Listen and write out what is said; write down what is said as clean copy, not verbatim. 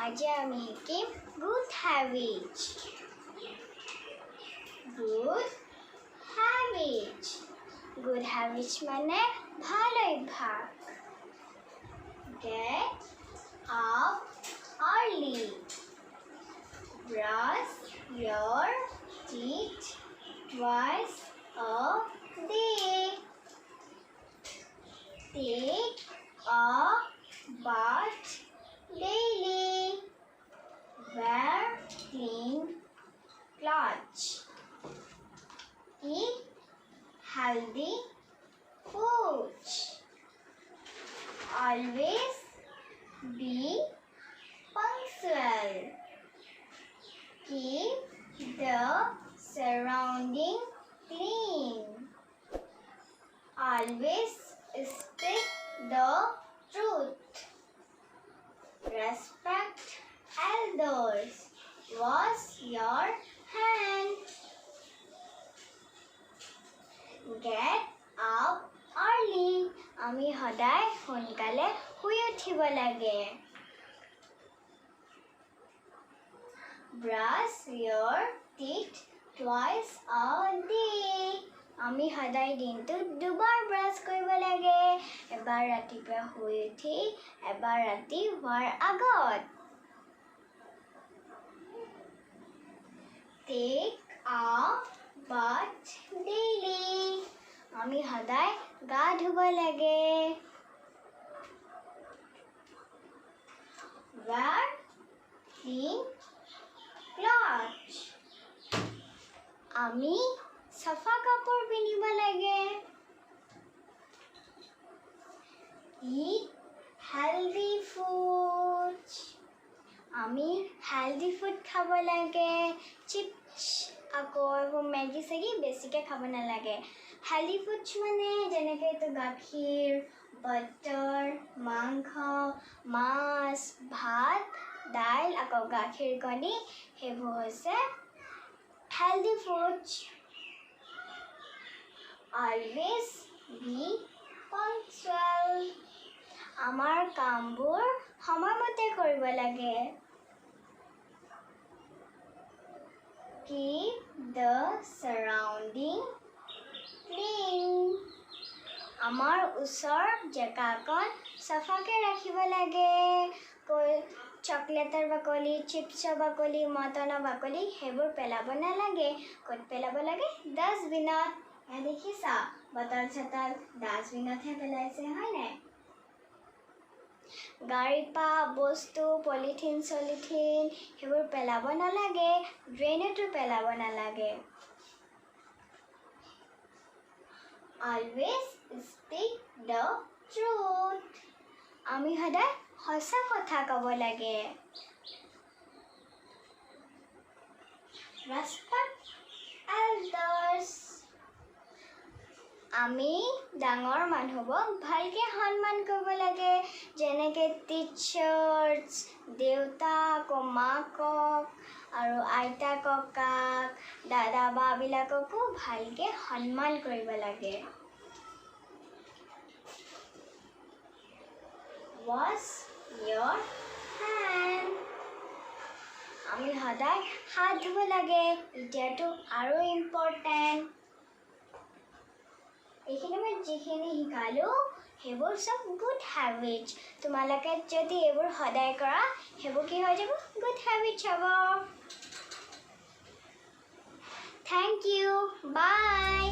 আজি আমি শিকিম গুড হ্যাবিটস। গুড হ্যাবিটস মানে ভালো অভ্যাস। Get up early. Brush your teeth twice a day. Take a bath daily. Wear clean clothes. Eat healthy foods. Always be punctual. Keep the surrounding clean. Always speak the truth. Respect elders. Wash your hands. Get up early. আমি সদায় সোনকালে শুই উঠিব লাগে। Brush your teeth twice a day. আমি সদায় দিনটোত দুবাৰ ব্ৰাছ কৰিব লাগে, এবাৰ ৰাতিপুৱা শুই উঠি, এবাৰ ৰাতি শোৱাৰ আগত। Take a bath daily. আমি সদায় গা ধুব লাগে। Wear clean clothes. আমি চাফা কাপোৰ পিন্ধিব লাগে। Eat healthy foods. আমি হেল্ডি ফুড খাব লাগে। চিপছ আকৌ এইবোৰ মেগী চেগি বেছিকৈ খাব নালাগে। হেল্ডি ফুডছ মানে যেনেকৈ এইটো গাখীৰ, বাটাৰ, মাংস, মাছ, ভাত, দাইল আকৌ গাখীৰ কণী, সেইবোৰ হৈছে healthy foods. Always be punctual. আমাৰ কামবোৰ সময়মতে কৰিব লাগে। Keep the surrounding clean. আমাৰ ওচৰ জেগাকণ চাফাকৈ ৰাখিব লাগে। চকলেটৰ বাকলি, চিপছৰ বাকলি, মটনৰ বাকলি সেইবোৰ পেলাব নালাগে। ক'ত পেলাব লাগে? ডাষ্টবিনত। দেখিছা বটল চটল ডাষ্টবিনতহে পেলাইছে, হয় নাই? গাড়ীৰ পৰা বস্তু পলিথিন চলিথিন সেইবোৰ পেলাব নালাগে, ড্ৰেইনতো পেলাব নালাগে। Always speak the truth. আমি সদায় সঁচা কথা ক'ব লাগে। Respect elders. আমি ডাঙৰ মানুহবোৰক ভালকৈ সন্মান কৰিব লাগে, যেনেকৈ টিচাৰ্ছ, দেউতাক, মাকক আৰু আইতা ককাক, দাদা বাবিলাককো ভালকৈ সন্মান কৰিব লাগে। Wash your hand. আমি সদায় হাত ধুব লাগে, এতিয়াতো আৰু ইম্পৰ্টেণ্ট। এইখিনি মই যিখিনি শিকালোঁ সেইবোৰ চব গুড হেবিটছ। তোমালোকে যদি এইবোৰ সদায় কৰা সেইবোৰ কি হৈ যাব? গুড হেবিটছ হ'ব। Thank you, by.